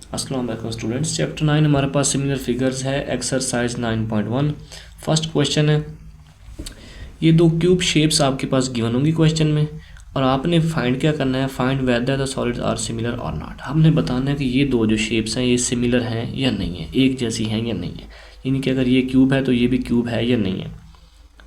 अस्सलाम वालेकुम students. Chapter 9 हमारे पास सिमिलर फिगर्स है, एक्सरसाइज 9.1। फर्स्ट क्वेश्चन है, ये दो क्यूब शेप्स आपके पास गिवन होंगी क्वेश्चन में और आपने फाइंड क्या करना है, find whether the solids are similar और नॉट। हमने बताना है कि ये दो जो शेप्स हैं ये सिमिलर हैं या नहीं है, एक जैसी हैं या नहीं है। यानी कि अगर ये क्यूब है तो ये भी क्यूब है या नहीं है।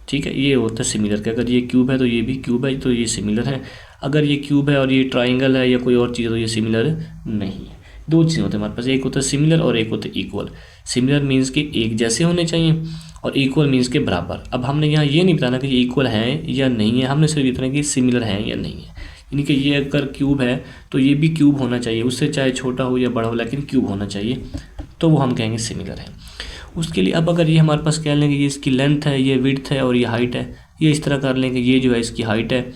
ठीक है, ये होता है सिमिलर कि अगर ये क्यूब है तो ये भी क्यूब है, तो ये सिमिलर है। अगर ये क्यूब है और ये ट्राइंगल है या कोई और चीज़ है तो ये सिमिलर नहीं है। दो चीज़ें होते हैं हमारे पास, एक होता है सिमिलर और एक होता है इक्वल। सिमिलर मीन्स कि एक जैसे होने चाहिए और इक्वल मीन्स के बराबर। अब हमने यहाँ ये नहीं बताना कि ये इक्वल हैं या नहीं है, हमने सिर्फ इतना कि सिमिलर हैं या नहीं है। यानी कि ये अगर क्यूब है तो ये भी क्यूब होना चाहिए, उससे चाहे छोटा हो या बड़ा हो लेकिन क्यूब होना चाहिए, तो वो हम कहेंगे सिमिलर है। उसके लिए अब अगर ये हमारे पास कह लेंगे ये इसकी लेंथ है, ये विड्थ है और ये हाइट है, ये इस तरह कर लेंगे, ये जो है इसकी हाइट है,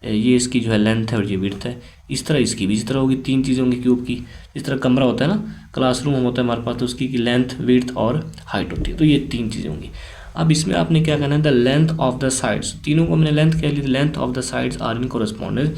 ये इसकी जो है लेंथ है और ये विड्थ है। इस तरह इसकी भी इस तरह होगी, तीन चीज़ें होंगी क्यूब की। जिस तरह कमरा होता है ना, क्लासरूम होता है हमारे पास, तो उसकी लेंथ, विड्थ और हाइट होती है, तो ये तीन चीज़ें होंगी। अब इसमें आपने क्या करना है, the length of the sides, तीनों को हमने लेंथ कह ली, length of the sides are in correspondence,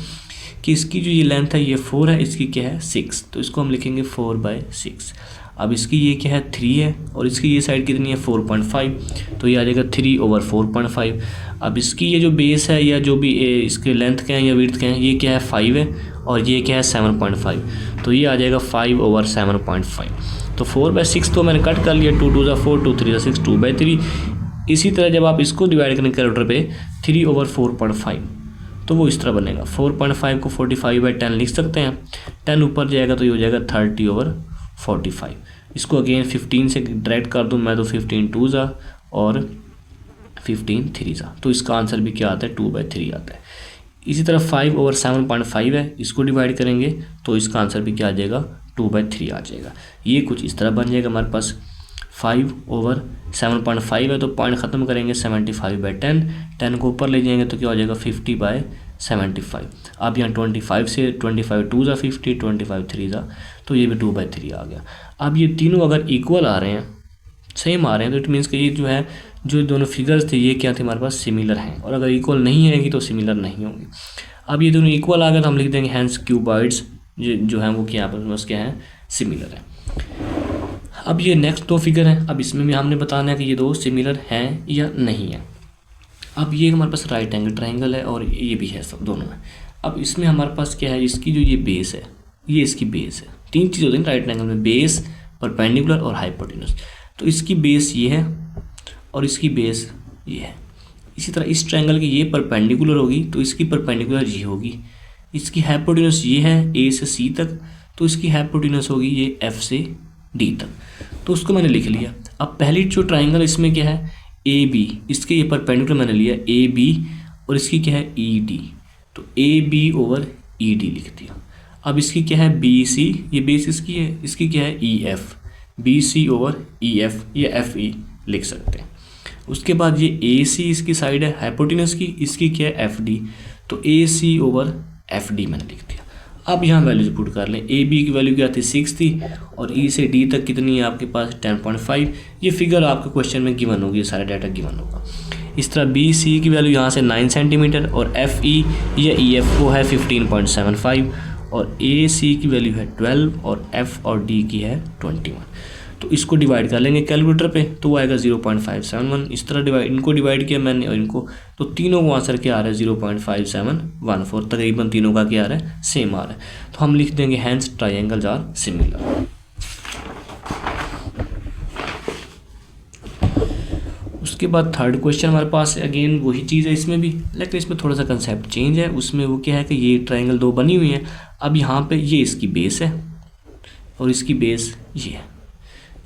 कि इसकी जो ये लेंथ है ये 4 है, इसकी क्या है 6, तो इसको हम लिखेंगे 4/6। अब इसकी ये क्या है 3 है और इसकी ये साइड कितनी है 4.5, तो ये आ जाएगा 3/4.5। अब इसकी ये जो बेस है या जो भी इसके लेंथ के हैं या विड्थ के हैं, ये क्या है 5 है और ये क्या है 7.5, तो ये आ जाएगा 5/7.5। तो 4/6 तो मैंने कट कर लिया, 2 2 4, 2 3 6, 2/3। इसी तरह जब आप इसको डिवाइड करेंगे कैलकुलेटर पे 3/4.5, तो वो इस तरह बनेगा। 4.5 को 45/10 लिख सकते हैं, 10 ऊपर जाएगा तो ये हो जाएगा 30/45। इसको अगेन 15 से डायरेक्ट कर दूं मैं तो 15 2 और 15 3, तो इसका आंसर भी क्या आता है 2/3 आता है। इसी तरह 5/7.5 है, इसको डिवाइड करेंगे तो इसका आंसर भी क्या आ जाएगा 2/3 आ जाएगा। ये कुछ इस तरह बन जाएगा हमारे पास। 5/7.5 है तो पॉइंट ख़त्म करेंगे 75/10, 10 को ऊपर ले जाएंगे तो क्या हो जाएगा 50/75। अब यहाँ 25 से 25 2 50, 25 3, तो ये भी 2/3 आ गया। अब ये तीनों अगर इक्वल आ रहे हैं, सेम आ रहे हैं, तो इट मीन्स कि ये जो है जो दोनों फिगर्स थे ये क्या थे हमारे पास सिमिलर हैं, और अगर इक्वल नहीं है तो सिमिलर नहीं होंगे। अब ये दोनों इक्वल आ गए तो हम लिख देंगे हैंस क्यूबॉइड्स जो हैं वो क्या बस क्या है सिमिलर है। अब ये नेक्स्ट दो फिगर हैं, अब इसमें भी हमने बताना है कि ये दो सिमिलर हैं या नहीं है। अब ये हमारे पास राइट एंगल ट्राइंगल है और ये भी है, सब दोनों है। अब इसमें हमारे पास क्या है, इसकी जो ये बेस है, ये इसकी बेस है। तीन चीज़ होती है राइट एंगल में, बेस, परपेंडिकुलर और हाइपोटेन्यूज। तो इसकी बेस ये है और इसकी बेस ये है। इसी तरह इस ट्राइंगल की ये परपेंडिकुलर होगी तो इसकी परपेंडिकुलर ये होगी। इसकी हाइपोटेन्यूज ये है ए से सी तक, तो इसकी हाइपोटेन्यूज होगी ये एफ से डी तक, तो उसको मैंने लिख लिया। अब पहली जो ट्राइंगल इसमें क्या है ए बी, इसके ये परपेंडिकुलर मैंने लिया ए बी और इसकी क्या है ई डी, तो A B over E D लिख दिया। अब इसकी क्या है बी सी, ये बेस इसकी है, इसकी क्या है E F, B C over E F, ये एफ ई लिख सकते हैं। उसके बाद ये ए सी इसकी साइड है हाइपोटेन्यूज की, इसकी क्या है एफ डी, तो ए सी ओवर एफ डी मैंने लिख दिया। अब यहाँ वैल्यूज पुट कर लें, ए बी की वैल्यू क्या थी 6 थी और ई से डी तक कितनी है आपके पास 10.5। ये फिगर आपके क्वेश्चन में गिवन होगी, ये सारा डाटा गिवन होगा। इस तरह बी सी की वैल्यू यहाँ से 9 सेंटीमीटर और एफ ई या ई एफ वो है 15.75 और ए सी की वैल्यू है 12 और एफ और डी की है 21। तो इसको डिवाइड कर लेंगे कैलकुलेटर पे तो वो आएगा 0.571। इस तरह इनको डिवाइड किया मैंने और इनको, तो तीनों को आंसर क्या आ रहा है 0.5714, तकरीबन तीनों का क्या आ रहा है सेम आ रहा है। तो हम लिख देंगे हैंस ट्राइंगल्स आर सिमिलर। उसके बाद थर्ड क्वेश्चन हमारे पास अगेन वही चीज़ है इसमें भी, लेकिन इसमें थोड़ा सा कंसेप्ट चेंज है। उसमें वो क्या है कि ये ट्राइंगल दो बनी हुई है। अब यहाँ पे ये इसकी बेस है और इसकी बेस ये है,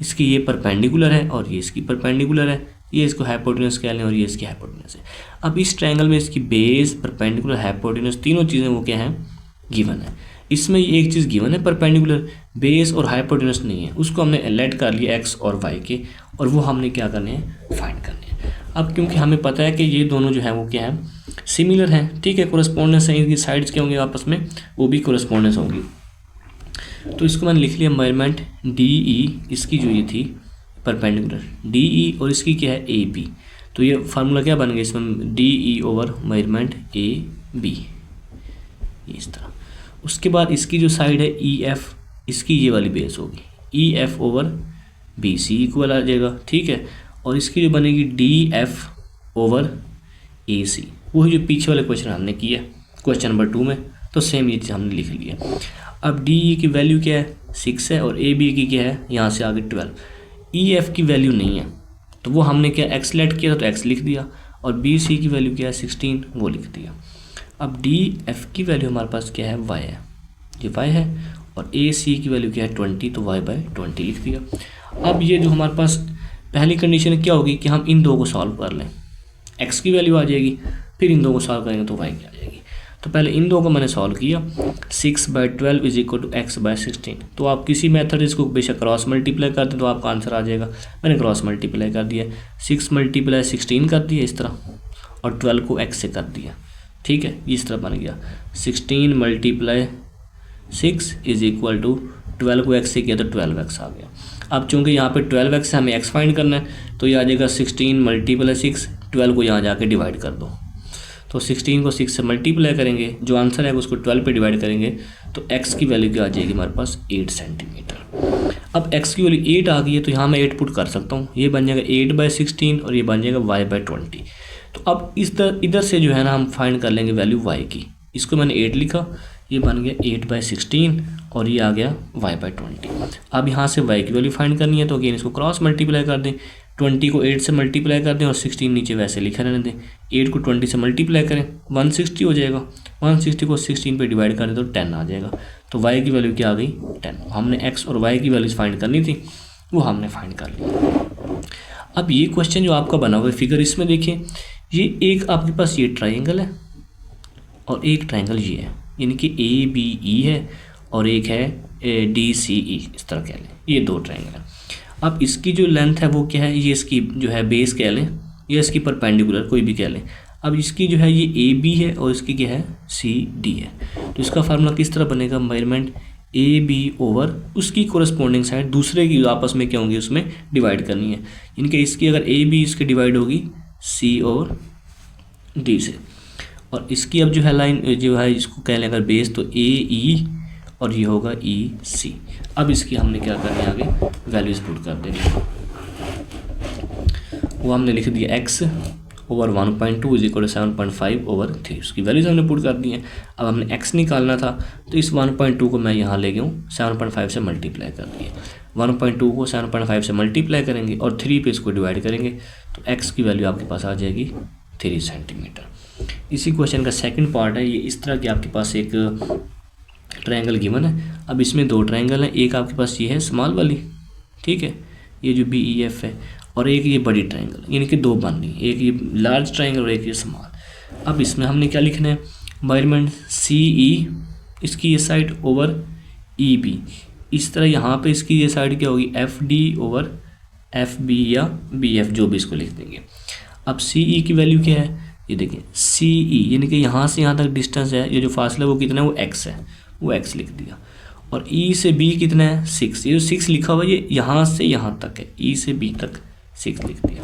इसकी ये परपेंडिकुलर है और ये इसकी परपेंडिकुलर है, ये इसको हाइपोटेन्यूज कह लें और ये इसकी हाइपोटेन्यूज है। अब इस ट्रायंगल में इसकी बेस, परपेंडिकुलर, हाइपोटेन्यूज तीनों चीज़ें वो क्या हैं गिवन है। इसमें एक चीज़ गिवन है परपेंडिकुलर, बेस और हाइपोटेन्यूज नहीं है, उसको हमने एलेट कर लिया एक्स और वाई के, और वो हमने क्या करने हैं फाइंड करने हैं। अब क्योंकि हमें पता है कि ये दोनों जो है वो क्या है सिमिलर हैं, ठीक है, कोरस्पॉन्डेंस है, इनकी साइड्स क्या होंगे आपस में वो भी कोरस्पॉन्डेंस होंगी। तो इसको मैंने लिख लिया मेजरमेंट डी ई, इसकी जो ये थी परपेंडिकुलर डी ई और इसकी क्या है ए बी, तो ये फार्मूला क्या बन गया इसमें D E over measurement A B, ये इस तरह। उसके बाद इसकी जो साइड है ई एफ इसकी ये वाली बेस होगी, E F over B C equal आ जाएगा, ठीक है। और इसकी जो बनेगी D F over A C, वही जो पीछे वाले क्वेश्चन हमने किया क्वेश्चन नंबर 2 में, तो सेम ये चीज़ हमने लिख लिया। अब डी ई की वैल्यू क्या है 6 है, और ए बी की क्या है यहाँ से आगे 12। ई एफ की वैल्यू नहीं है तो वो हमने क्या एक्स लेट किया था तो एक्स लिख दिया, और बी सी की वैल्यू क्या है 16, वो लिख दिया। अब डी एफ की वैल्यू हमारे पास क्या है वाई है, ये वाई है, और ए सी की वैल्यू क्या है 20, तो वाई बाय 20 लिख दिया। अब ये जो हमारे पास पहली कंडीशन क्या होगी कि हम इन दो को सॉल्व कर लें, एक्स की वैल्यू आ जाएगी, फिर इन दो को सॉल्व करेंगे तो वाई की आ जाएगी। तो पहले इन दो को मैंने सॉल्व किया, 6/12 इज इक्वल टू x/16। तो आप किसी मेथड इसको बेशक क्रॉस मल्टीप्लाई कर दें तो आपका आंसर आ जाएगा। मैंने क्रॉस मल्टीप्लाई कर दिया, 6 × 16 कर दिया इस तरह, और 12 को x से कर दिया, ठीक है, इस तरह बन गया 16 × 6 इज इक्वल टू 12 को x से किया तो 12x आ गया। अब चूंकि यहाँ पे 12x से हमें x फाइंड करना है तो ये आ जाएगा 16 × 6, 12 को यहाँ जाके डिवाइड कर दो, तो 16 को 6 से मल्टीप्लाई करेंगे, जो आंसर है उसको 12 पे डिवाइड करेंगे तो x की वैल्यू क्या आ जाएगी हमारे पास 8 सेंटीमीटर। अब x की वैल्यू 8 आ गई है तो यहाँ मैं 8 पुट कर सकता हूँ, ये बन जाएगा 8/16 और ये बन जाएगा y/20। तो अब इधर से जो है ना हम फाइंड कर लेंगे वैल्यू y की, इसको मैंने 8 लिखा, ये बन गया 8/16 और ये आ गया y/20। अब यहाँ से y की वैल्यू फाइंड करनी है तो अगेन इसको क्रॉस मल्टीप्लाई कर दें, 20 को 8 से मल्टीप्लाई कर दें और 16 नीचे वैसे लिखा रहने दें, 8 को 20 से मल्टीप्लाई करें 160 हो जाएगा, 160 को 16 पे डिवाइड करें तो 10 आ जाएगा। तो y की वैल्यू क्या आ गई 10। हमने x और y की वैल्यूज फाइंड करनी थी, वो हमने फाइंड कर ली। अब ये क्वेश्चन जो आपका बना हुआ है फिगर, इसमें देखिए ये एक आपके पास ये ट्राइंगल है और एक ट्राइंगल ये है, यानी कि ABE है और एक है DCE, इस तरह कह लें, ये दो ट्राइंगल है। अब इसकी जो लेंथ है वो क्या है, ये इसकी जो है बेस कह लें या इसकी परपेंडिकुलर कोई भी कह लें। अब इसकी जो है ये AB है और इसकी क्या है CD है, तो इसका फार्मूला किस तरह बनेगा, मेजरमेंट AB ओवर उसकी कोरस्पॉन्डिंग साइड दूसरे की आपस में क्या होंगी उसमें डिवाइड करनी है, यानी कि इसकी अगर AB इसकी डिवाइड होगी C और D से, और इसकी अब जो है लाइन जो है इसको कह लें अगर बेस तो AE और ये होगा EC। अब इसकी हमने क्या करनी है आगे वैल्यूज पुट कर देनी है, वो हमने लिख दिया x over 1.2 is equal to 7.5/3, उसकी वैल्यूज हमने पुट कर दी हैं। अब हमने x निकालना था तो इस 1.2 को मैं यहाँ ले गया हूँ 7.5 से मल्टीप्लाई कर दिए, 1.2 को 7.5 से मल्टीप्लाई करेंगे और 3 पे इसको डिवाइड करेंगे तो x की वैल्यू आपके पास आ जाएगी 3 सेंटीमीटर। इसी क्वेश्चन का सेकंड पार्ट है, ये इस तरह की आपके पास एक ट्रायंगल गिवन है। अब इसमें दो ट्रायंगल हैं, एक आपके पास ये है स्मॉल वाली, ठीक है, ये जो BEF है, और एक ये बड़ी ट्रायंगल, यानी कि दो बन रही, एक ये लार्ज ट्रायंगल और एक ये स्मॉल। अब इसमें हमने क्या लिखना है, मेजरमेंट CE इसकी ये साइड ओवर EB, इस तरह यहाँ पे इसकी ये साइड क्या होगी FD ओवर FB या BF, जो भी इसको लिख देंगे। अब CE की वैल्यू क्या है, ये देखिए CE यानी कि यहाँ से यहाँ तक डिस्टेंस है, ये जो फासला वो कितना है वो x है, वो x लिख दिया, और E से B कितना है 6, ये जो 6 लिखा हुआ ये यहाँ से यहाँ तक है, E से B तक 6 लिख दिया,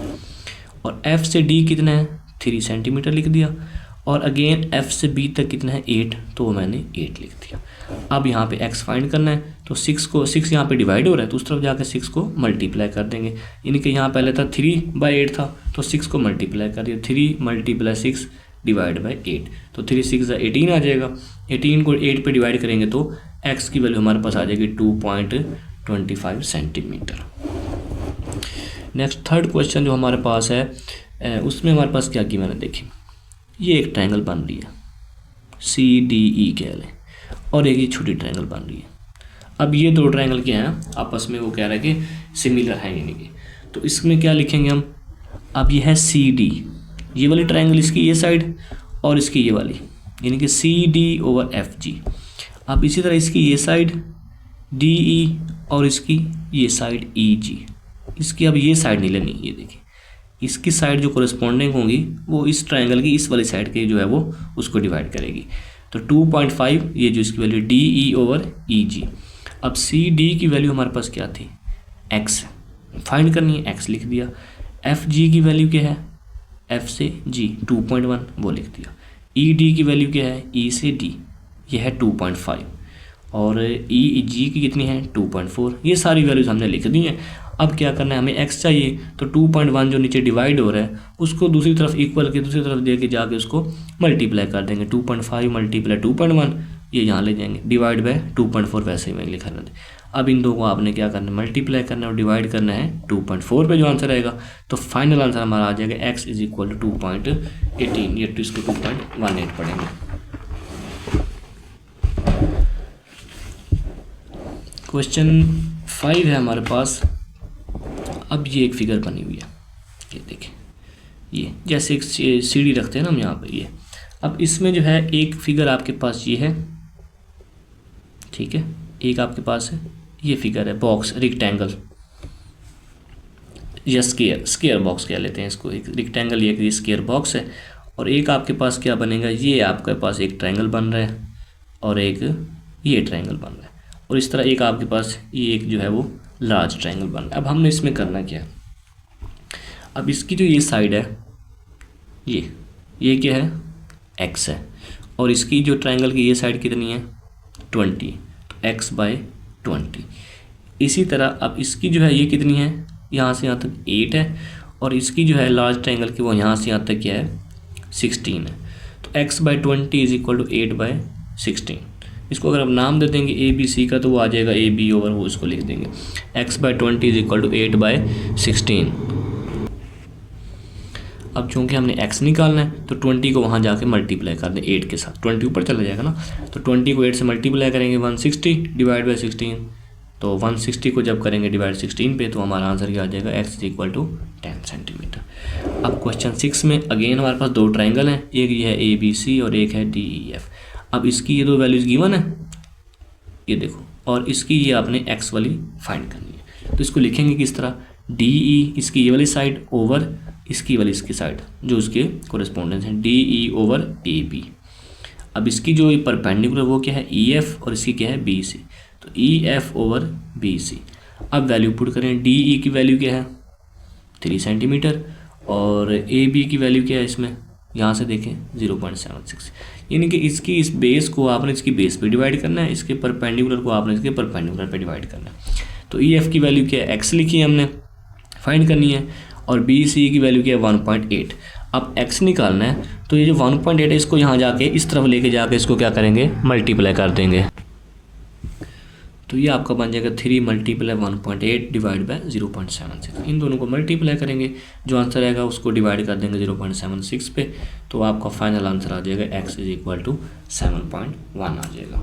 और F से D कितना है 3 सेंटीमीटर लिख दिया, और अगेन F से B तक कितना है 8, तो वो मैंने 8 लिख दिया। अब यहाँ पे x फाइंड करना है तो 6 यहाँ पे डिवाइड हो रहा है तो उस तरफ जाकर 6 को मल्टीप्लाई कर देंगे, यानी कि यहाँ पहले था 3/8 था तो 6 को मल्टीप्लाई कर दिया, 3 × 6 डिवाइड बाई 8, तो 3 6 18 आ जाएगा, 18 को 8 पे डिवाइड करेंगे तो x की वैल्यू हमारे पास आ जाएगी 2.25 सेंटीमीटर। नेक्स्ट थर्ड क्वेश्चन जो हमारे पास है उसमें हमारे पास क्या की मैंने देखी, ये एक ट्रायंगल बन रही है CDE कह लें, और एक ये छोटी ट्रायंगल बन रही है। अब ये दो ट्रायंगल क्या हैं आपस में वो कह रहा है कि सिमिलर है, यानी कि तो इसमें क्या लिखेंगे हम, अब ये है CD, ये वाली ट्रायंगल इसकी ये साइड और इसकी ये वाली, यानी कि CD ओवर FG। अब इसी तरह इसकी ये साइड DE और इसकी ये साइड EG, इसकी अब ये साइड नहीं लेनी, ये देखिए इसकी साइड जो कोरिस्पोंडिंग होंगी वो इस ट्रायंगल की इस वाली साइड के जो है वो उसको डिवाइड करेगी, तो 2.5 ये जो इसकी वैल्यू DE ओवर EG। अब CD की वैल्यू हमारे पास क्या थी x, फाइंड करनी है, x लिख दिया। FG की वैल्यू क्या है, F से G 2.1 वो लिख दिया। ED की वैल्यू क्या है, E से D ये है 2.5, और ई जी की कितनी है 2.4। ये सारी वैल्यूज़ हमने लिख दी हैं। अब क्या करना है, हमें एक्स चाहिए, तो 2.1 जो नीचे डिवाइड हो रहा है उसको दूसरी तरफ इक्वल के दूसरी तरफ दे के जाके उसको मल्टीप्लाई कर देंगे। 2.5 मल्टीप्लाई 2.1 ये यहाँ ले जाएंगे, डिवाइड बाय 2.4 वैसे ही मैं लिखा रहता है। अब इन दो को आपने क्या करना है, मल्टीप्लाई करना है और डिवाइड करना है 2.4 पे जो आंसर आएगा। तो फाइनल आंसर हमारा आ जाएगा x इज इक्वल टू 2.18। ये तो इसको 2.18 पढ़ेंगे। क्वेश्चन 5 है हमारे पास। अब ये एक फिगर बनी हुई है, ये देखें, ये जैसे एक सीढ़ी रखते हैं ना हम यहाँ पर, ये अब इसमें जो है एक फिगर आपके पास ये है, ठीक है, एक आपके पास है ये फिगर है बॉक्स रेक्टेंगल या स्केयर बॉक्स कह लेते हैं इसको। एक रेक्टेंगल ये स्केयर बॉक्स है, और एक आपके पास क्या बनेगा, ये आपके पास एक ट्रायंगल बन रहा है और एक ये ट्रायंगल बन रहा है, और इस तरह एक आपके पास ये एक जो है वो लार्ज ट्रायंगल बन रहा है। अब हमने इसमें करना क्या है, अब इसकी जो ये साइड है ये क्या है x है, और इसकी जो ट्रायंगल की ये साइड कितनी है 20, तो x/20। इसी तरह अब इसकी जो है ये कितनी है, यहाँ से यहाँ तक 8 है, और इसकी जो है लार्ज ट्रायंगल की वो यहाँ से यहाँ तक क्या है 16 है। तो x/20 इज इक्वल टू 8/16। इसको अगर आप नाम दे देंगे ए बी सी का तो वो आ जाएगा ए बी ओवर, वो इसको लिख देंगे x/20 इज इक्वल टू 8/16। अब चूँकि हमने x निकालना है तो 20 को वहाँ जाके मल्टीप्लाई कर दें 8 के साथ, 20 ऊपर चला जाएगा ना, तो 20 को 8 से मल्टीप्लाई करेंगे 160 डिवाइड बाई 16, तो 160 को जब करेंगे डिवाइड 16 पे तो हमारा आंसर क्या आ जाएगा x is equal to 10 centimetre. अब क्वेश्चन 6 में अगेन हमारे पास दो ट्रायंगल हैं, एक ये है ए बी सी और एक है डी ई एफ। अब इसकी ये दो वैल्यूज़ गिवन है, ये देखो, और इसकी ये आपने x वाली फाइंड करनी है। तो इसको लिखेंगे किस तरह, डी ई इसकी ये वाली साइड ओवर इसकी वाली इसकी साइड जो उसके कोरेस्पोंडेंस है, D E over A B. अब इसकी जो परपेंडिकुलर वो क्या है ई एफ, और इसकी क्या है बी सी, तो E F over B C. अब वैल्यू पुट करें, डी ई की वैल्यू क्या है 3 सेंटीमीटर, और ए बी की वैल्यू क्या है इसमें, यहाँ से देखें 0.76, यानी कि इसकी इस बेस को आपने इसकी बेस पे डिवाइड करना है, इसके परपेंडिकुलर को आपने इसके परपेंडिकुलर पे डिवाइड करना है। तो ई एफ की वैल्यू क्या है x लिखी है हमने, फाइंड करनी है, और बी सी की वैल्यू क्या है 1.8। अब x निकालना है, तो ये जो 1.8 है इसको यहाँ जाके इस तरफ लेके जाके इसको क्या करेंगे मल्टीप्लाई कर देंगे, तो ये आपका बन जाएगा 3 मल्टीप्लाई 1.8 डिवाइड बाय 0.76। इन दोनों को मल्टीप्लाई करेंगे, जो आंसर आएगा उसको डिवाइड कर देंगे 0.76 पे, तो आपका फाइनल आंसर आ जाएगा x इज इक्वल टू 7.1 आ जाएगा।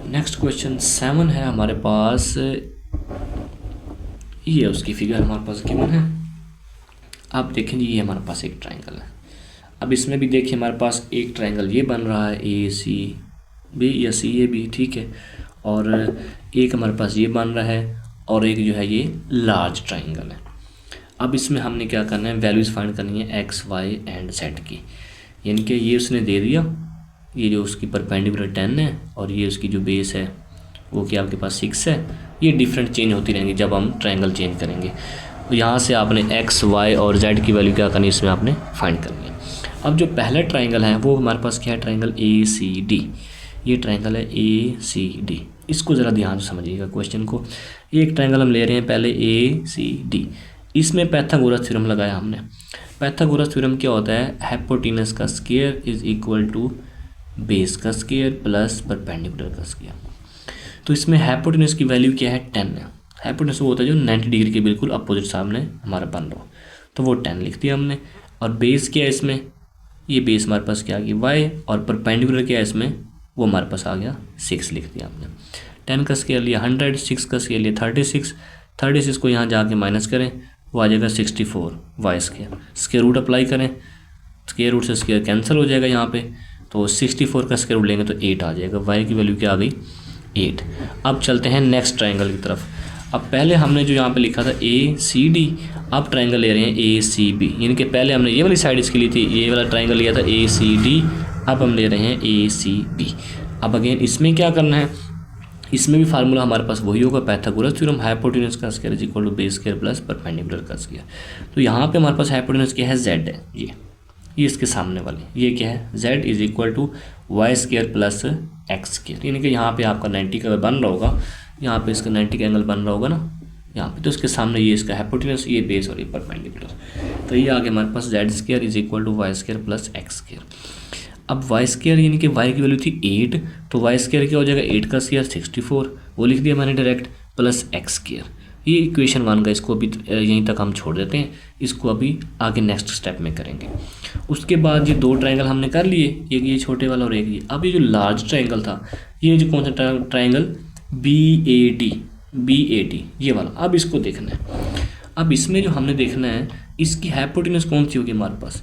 नेक्स्ट क्वेश्चन 7 है हमारे पास, ये उसकी फिगर हमारे पास गिवन है। आप देखें जी, ये हमारे पास एक ट्रायंगल है। अब इसमें भी देखिए हमारे पास एक ट्रायंगल ये बन रहा है ए सी बी या सी ए बी, ठीक है, और एक हमारे पास ये बन रहा है, और एक जो है ये लार्ज ट्रायंगल है। अब इसमें हमने क्या करना है, वैल्यूज़ फाइंड करनी है एक्स वाई एंड जेड की, यानी कि ये उसने दे दिया, ये जो उसकी परपेंडिकुलर 10 है और ये उसकी जो बेस है वो क्या आपके पास 6 है। ये डिफरेंट चेंज होती रहेंगी जब हम ट्रायंगल चेंज करेंगे। तो यहाँ से आपने एक्स वाई और जेड की वैल्यू क्या करनी है, इसमें आपने फाइंड करनी है। अब जो पहला ट्रायंगल है वो हमारे पास क्या है, ट्रायंगल ए सी डी। ये ट्रायंगल है ए सी डी, इसको ज़रा ध्यान से समझिएगा क्वेश्चन को। एक ट्रायंगल हम ले रहे हैं पहले ए सी डी, इसमें पाइथागोरस थ्योरम लगाया हमने। पाइथागोरस थ्योरम क्या होता है, हाइपोटेनस का square is equal to base का स्क्वायर प्लस परपेंडिकुलर का स्क्वायर। तो इसमें हाइपोटेनस की वैल्यू क्या है 10 है। हाइपोटेनस वो होता है जो 90 डिग्री के बिल्कुल अपोजिट सामने हमारा बन रहा हो, तो वो 10 लिख दिया हमने। और बेस क्या है इसमें, ये बेस हमारे पास क्या आ गया y, और परपेंडिकुलर क्या है इसमें, वो हमारे पास आ गया 6 लिख दिया हमने। 10 का स्क्वायर लिया 100, 6 का स्क्वायर लिया 36, 36 को यहाँ जाके माइनस करें, वो आ जाएगा 64 Y square. Square root apply करें, स्क्वायर रूट से स्क्वायर कैंसिल हो जाएगा यहाँ पे, तो 64 का स्क्वायर रूट लेंगे तो 8 आ जाएगा। वाई की वैल्यू क्या आ गई 8। अब चलते हैं नेक्स्ट ट्रायंगल की तरफ। अब पहले हमने जो यहाँ पे लिखा था ए सी डी, अब ट्रायंगल ले रहे हैं ए सी बी, यानी कि पहले हमने ये वाली साइड इसकी ली थी, ये वाला ट्रायंगल लिया था ए सी डी, अब हम ले रहे हैं ए सी बी। अब अगेन इसमें क्या करना है, इसमें भी फार्मूला हमारे पास वही होगा, पाइथागोरस थ्योरम, हाइपोटेनस का square is equal to base square plus perpendicular का स्क्वायर। तो यहाँ पे हमारे पास हाइपोटेनस क्या है जेड है, ये इसके सामने वाली, ये क्या है, z is equal to Y square plus X square, यानी कि यहाँ पे आपका 90 का बन रहा होगा, यहाँ पे इसका 90 का एंगल बन रहा होगा ना यहाँ पे, तो इसके सामने ये इसका हाइपोटेनस, ये बेस और ये परपेंडिकुलर, तो ये आ गया हमारे पास z square is equal to Y square plus X square. अब वाई स्केयर यानी कि y की वैल्यू थी 8, तो वाई स्केयर क्या हो जाएगा, 8 का स्केयर 64, वो लिख दिया मैंने डायरेक्ट, प्लस एक्स स्केयर। ये इक्वेशन 1 का, इसको अभी यहीं तक हम छोड़ देते हैं, इसको अभी आगे नेक्स्ट स्टेप में करेंगे। उसके बाद ये दो ट्रायंगल हमने कर लिए, एक ये छोटे वाला और एक ये। अब ये जो लार्ज ट्रायंगल था, ये जो कौन सा ट्रायंगल, BAD ये वाला, अब इसको देखना है। अब इसमें जो हमने देखना है, इसकी हाइपोटेनस कौन सी होगी हमारे पास,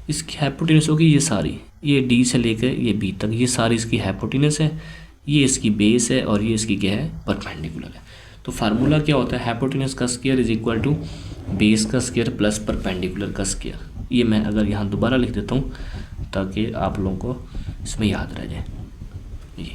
इसकी हाइपोटेनस होगी ये सारी, ये D से लेकर ये B तक, ये सारी इसकी हाइपोटेनस है, ये इसकी बेस है और ये इसकी क्या है, परपेंडिकुलर है। तो फार्मूला क्या होता है, हाइपोटेनस का square is equal to base का स्क्वायर प्लस परपेंडिकुलर का स्क्वायर। ये मैं अगर यहाँ दोबारा लिख देता हूँ ताकि आप लोगों को इसमें याद रह जाए। ये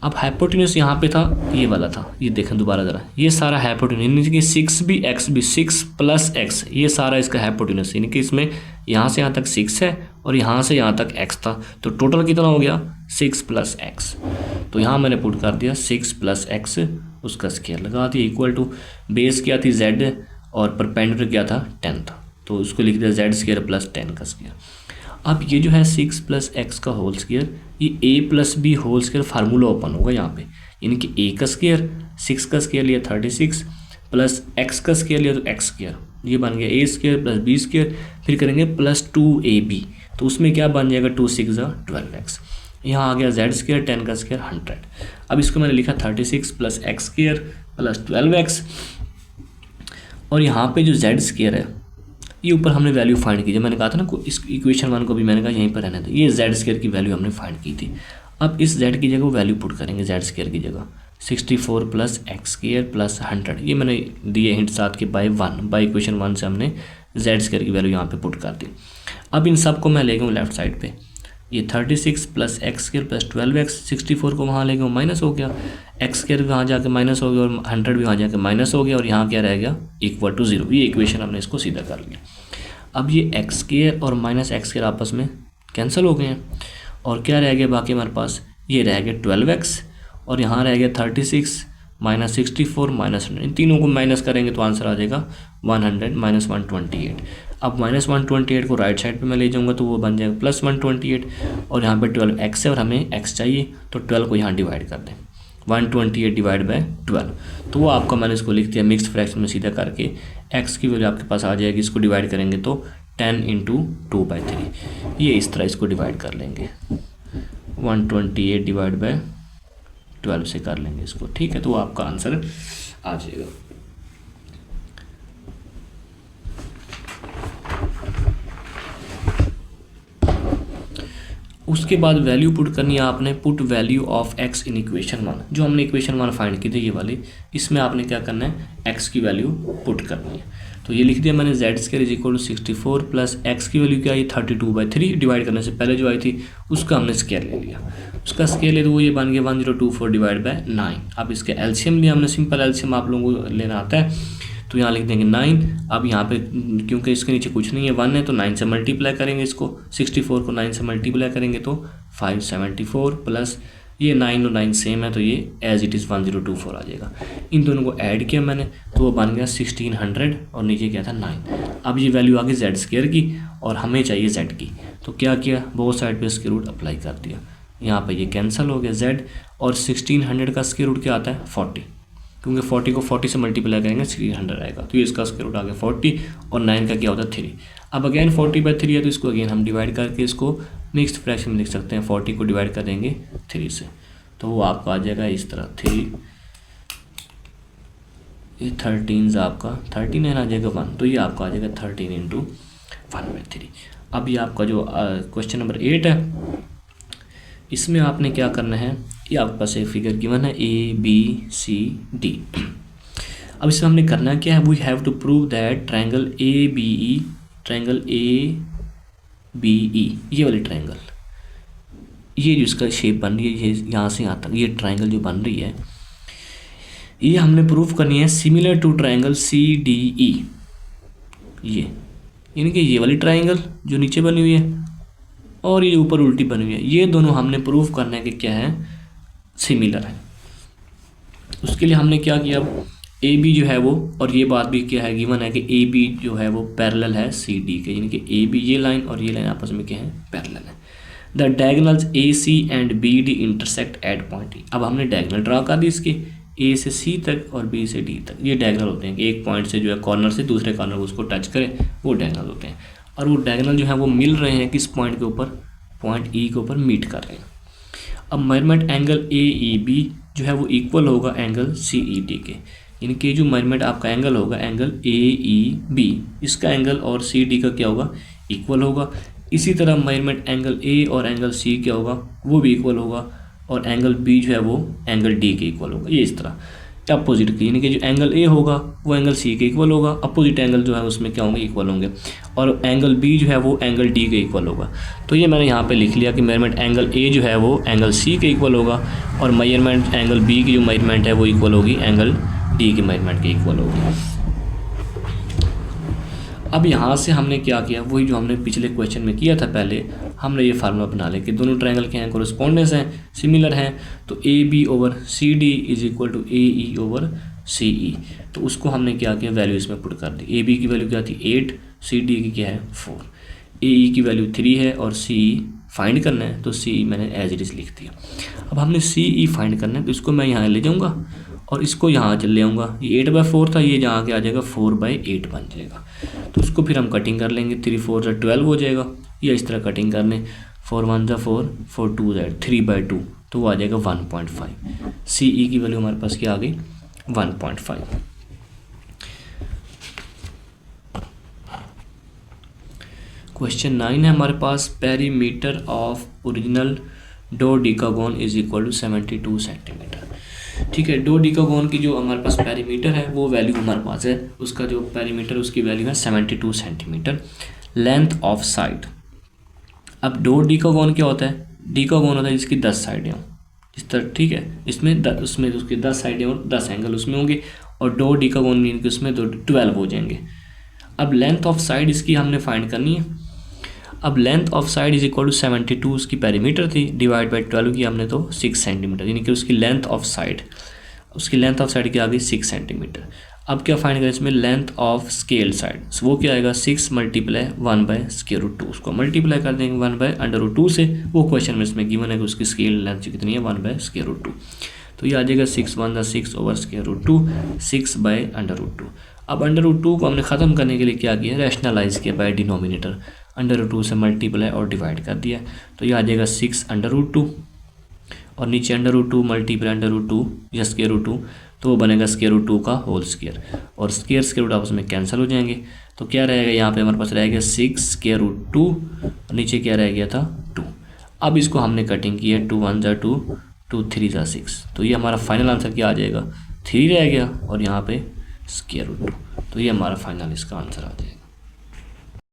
अब हाइपोटेनस यहाँ पे था, ये वाला था, ये देखें दोबारा ज़रा, ये सारा हाइपोटेनस यानी कि 6B x भी 6 प्लस x, ये सारा इसका हाइपोटेनस, यानी कि इसमें यहाँ से यहाँ तक 6 है और यहाँ से यहाँ तक x था, तो टोटल कितना हो गया 6 प्लस एक्स। तो यहाँ मैंने पुट कर दिया 6 प्लस एक्स, उसका स्क्वायर लगा दिया, इक्वल टू बेस क्या थी z और परपेंडिकुलर क्या था 10 था, तो उसको लिख दिया z स्क्वायर प्लस 10 का स्क्वायर। अब ये जो है 6 प्लस एक्स का होल स्क्वायर, ये a plus B whole square formula open होगा यहाँ पे, यानी कि a का स्क्वायर 6 का स्क्वायर लिया 36 प्लस x का स्क्वायर लिया तो x स्क्वायर, ये बन गया a square plus b square, फिर करेंगे प्लस 2ab, तो उसमें क्या बन जाएगा 2 6 12x। यहाँ आ गया z स्क्वायर 10 का स्क्वायर 100। अब इसको मैंने लिखा 36 plus x square plus 12x, और यहाँ पे जो z स्क्वायर है ये ऊपर हमने वैल्यू फाइंड की, जब मैंने कहा था ना इस इक्वेशन 1 को भी मैंने कहा यहीं पर रहने था, ये z स्क्वायर की वैल्यू हमने फाइंड की थी। अब इस z की जगह वैल्यू पुट करेंगे, z स्क्वायर की जगह 64 प्लस एक्स स्क्वायर प्लस 100, ये मैंने दिए हिंट साथ के बाय इक्वेशन 1 से हमने z स्क्वायर की वैल्यू यहाँ पे पुट कर दी। अब इन सब को मैं ले गया लेफ्ट साइड पे, ये 36 plus x square plus 12x, 64 को वहाँ ले गया माइनस हो गया, एक्स स्क्वायर भी वहाँ जाके माइनस हो गया और 100 भी वहाँ जाके माइनस हो गया, और यहाँ क्या रह गया इक्वल टू 0। ये इक्वेशन हमने इसको सीधा कर लिया। अब ये एक्स स्क्वायर और माइनस एक्स स्क्वायर आपस में कैंसिल हो गए हैं, और क्या रह गया बाकी हमारे पास, ये रह गया 12x और यहाँ रह गया 36 माइनस 64 माइनस 100, इन तीनों को माइनस करेंगे तो आंसर आ जाएगा 100 माइनस 128। अब माइनस 128 को राइट साइड पे मैं ले जाऊंगा तो वो बन जाएगा प्लस 128, और यहाँ पे 12x है और हमें x चाहिए, तो 12 को यहाँ डिवाइड कर दें, 128 डिवाइड बाय 12, तो वो आपका मैंने इसको लिख दिया मिक्स्ड फ्रैक्शन में सीधा करके, x की वैल्यू आपके पास आ जाएगी, इसको डिवाइड करेंगे तो 10 × 2/3, ये इस तरह इसको डिवाइड कर लेंगे, 128 डिवाइड बाय 12 से कर लेंगे इसको, ठीक है, तो वो आपका आंसर आ जाएगा। उसके बाद वैल्यू पुट करनी है आपने, put value of x in equation 1, जो हमने इक्वेशन 1 फाइंड की थी ये वाली, इसमें आपने क्या करना है x की वैल्यू पुट करनी है। तो ये लिख दिया मैंने z square is equal to 64 plus x की वैल्यू क्या आई 32/3, डिवाइड करने से पहले जो आई थी उसका हमने स्क्वायर ले लिया, उसका स्क्वायर ले तो वो ये बन गया 1024 डिवाइड बाय 9। अब इसके एलसीएम लिया हमने, सिंपल एलसीएम आप लोगों को लेना आता है, तो यहाँ लिख देंगे 9। अब यहाँ पे क्योंकि इसके नीचे कुछ नहीं है 1 है, तो 9 से मल्टीप्लाई करेंगे इसको, 64 को 9 से मल्टीप्लाई करेंगे तो 574 प्लस ये 9 और 9 सेम है तो ये एज इट इज़ 1024 आ जाएगा। इन दोनों को ऐड किया मैंने तो वो बन गया 1600 और नीचे क्या था 9। अब ये वैल्यू आ गई z स्क्वायर की और हमें चाहिए z की, तो क्या किया बोथ साइड पे स्क्वायर रूट अप्लाई कर दिया, यहाँ पे ये कैंसिल हो गया z, और 1600 का स्क्वायर रूट क्या आता है 40, क्योंकि 40 को 40 से मल्टीप्लाई करेंगे 1600 आएगा, तो ये इसका स्क्वायर रूट आ गया 40, और 9 का क्या होता है 3। अब अगेन 40/3 है तो इसको अगेन हम डिवाइड करके इसको मिक्स्ड फ्रैक्शन में लिख सकते हैं, 40 को डिवाइड कर देंगे 3 से, तो वो आपका आ जाएगा इस तरह 3, ये 13 आपका 39 आ जाएगा 1, तो ये आपका आ जाएगा 13 × 1/3। अब ये आपका जो क्वेश्चन नंबर 8 है, इसमें आपने क्या करना है, ये आपके पास एक फिगर गिवन है ABCD। अब इसमें हमने करना क्या है, we have to prove that triangle ABE, ये वाली ट्रायंगल, ये जो इसका शेप बन रही है ये यहाँ से यहाँ तक ये ट्रायंगल जो बन रही है, ये हमने प्रूव करनी है सिमिलर टू ट्रायंगल CDE, ये यानी कि ये वाली ट्रायंगल जो नीचे बनी हुई है और ये ऊपर उल्टी बनी हुई है, ये दोनों हमने प्रूफ करना है कि क्या है, सिमिलर है। उसके लिए हमने क्या किया, ए बी जो है वो, और ये बात भी क्या है गिवन है कि ए बी जो है वो पैरेलल है सी डी के, यानी कि ए बी ये लाइन और ये लाइन आपस में क्या है, पैरेलल है। The diagonals A C and B D intersect at point E. अब हमने डायगोनल ड्रा कर दी इसके, ए से सी तक और बी से डी तक, ये डायगोनल होते हैं कि एक पॉइंट से जो है कॉर्नर से दूसरे कॉर्नर को उसको टच करे, वो डायगोनल होते हैं। और वो डायगोनल जो है वो मिल रहे हैं किस पॉइंट के ऊपर, पॉइंट ई के ऊपर मीट कर रहे हैं। अब measurement angle A E B जो है वो इक्वल होगा एंगल सी ई डी के, यानी कि जो मेजरमेंट आपका एंगल होगा एंगल ए ई बी, इसका एंगल और सी डी का क्या होगा, इक्वल होगा। इसी तरह मेजरमेंट एंगल ए और एंगल सी क्या होगा, वो भी इक्वल होगा, और एंगल बी जो है वो एंगल डी के इक्वल होगा। ये इस तरह अपोजिट की, यानी कि जो एंगल ए होगा वो एंगल सी के इक्वल होगा, अपोजिट एंगल जो है उसमें क्या होंगे, इक्वल होंगे, और एंगल बी जो है वो एंगल डी के इक्वल होगा। तो ये मैंने यहाँ पे लिख लिया कि मेजरमेंट एंगल ए जो है वो एंगल सी के इक्वल होगा, और मेजरमेंट एंगल बी की जो मेजरमेंट है वो इक्वल होगी एंगल डी की मेजरमेंट के इक्वल होगी। अब यहाँ से हमने क्या किया, वही जो हमने पिछले क्वेश्चन में किया था, पहले हमने ये फार्मूला बना लिया कि दोनों ट्रायंगल के हैं कोरिस्पोंडेंस हैं, सिमिलर हैं, तो A B over C D is equal to A E over C E. तो उसको हमने क्या किया, वैल्यू इसमें पुट कर दी। ए बी की वैल्यू क्या थी 8, सी डी की क्या है 4, ए ई की वैल्यू 3 है, और सी ई फाइंड करना है, तो सी ई मैंने एज इट इज लिख दिया। अब हमने सी ई फाइंड करना है, तो इसको मैं यहाँ ले जाऊँगा और इसको यहाँ चल ले आऊँगा, ये 8/4 था, ये जहाँ के आ जाएगा 4/8 बन जाएगा। तो उसको फिर हम कटिंग कर लेंगे, 3 4 से 12 हो जाएगा, या इस तरह कटिंग कर लें, 4 1 जा 4, 4 2 जा 3/2, तो वो आ जाएगा 1.5। सी ई की वैल्यू हमारे पास क्या आ गई, 1.5। क्वेश्चन 9 है हमारे पास, perimeter of original dodecagon is equal to 72 centimetre. ठीक है, डोडेकागोन की जो हमारे पास पेरीमीटर है वो वैल्यू हमारे पास है, उसका जो पेरीमीटर उसकी वैल्यू है 72 सेंटीमीटर। लेंथ ऑफ साइड, अब डोडेकागोन क्या होता है, डेकागोन होता है जिसकी 10 साइडें हों इस तरह, ठीक है, इसमें उसमें उसकी 10 साइडें और 10 एंगल उसमें होंगे, और डोडेकागोन मीन कि उसमें 12 हो जाएंगे। अब लेंथ ऑफ साइड इसकी हमने फाइंड करनी है। अब length of side is equal to 72 उसकी पेरीमीटर थी, डिवाइड बाई 12 की हमने तो 6 सेंटीमीटर, यानी कि उसकी लेंथ ऑफ साइड क्या आ गई 6 सेंटीमीटर। अब क्या फाइंड करें इसमें, लेंथ ऑफ स्केल साइड, वो क्या आएगा 6 मल्टीप्लाई 1/√2, उसको मल्टीप्लाई कर देंगे 1/√2 से, वो क्वेश्चन में इसमें गिवन है कि उसकी स्केल लेंथ कितनी है 1/√2, तो ये आ जाएगा 6 1 6 ओवर √2, 6/√2। अब √2 को हमने ख़त्म करने के लिए क्या किया, रैशनलाइज किया बाय डिनोमिनेटर, √2 से मल्टीप्लाई और डिवाइड कर दिया, तो ये आ जाएगा 6/√2, और नीचे √2 मल्टीप्लाई √2 या √2, तो वो बनेगा √2 का होल स्क्वायर, और स्क्वायर आपस में कैंसिल हो जाएंगे, तो क्या रहेगा यहाँ पे हमारे पास रह गया 6√2, और नीचे क्या रह गया था 2। अब इसको हमने कटिंग की है, 2 1 जा 2, 2 3 जा 6, तो ये हमारा फाइनल आंसर क्या आ जाएगा 3 रह गया, और यहाँ पे √2, तो ये हमारा फाइनल इसका आंसर आ जाएगा।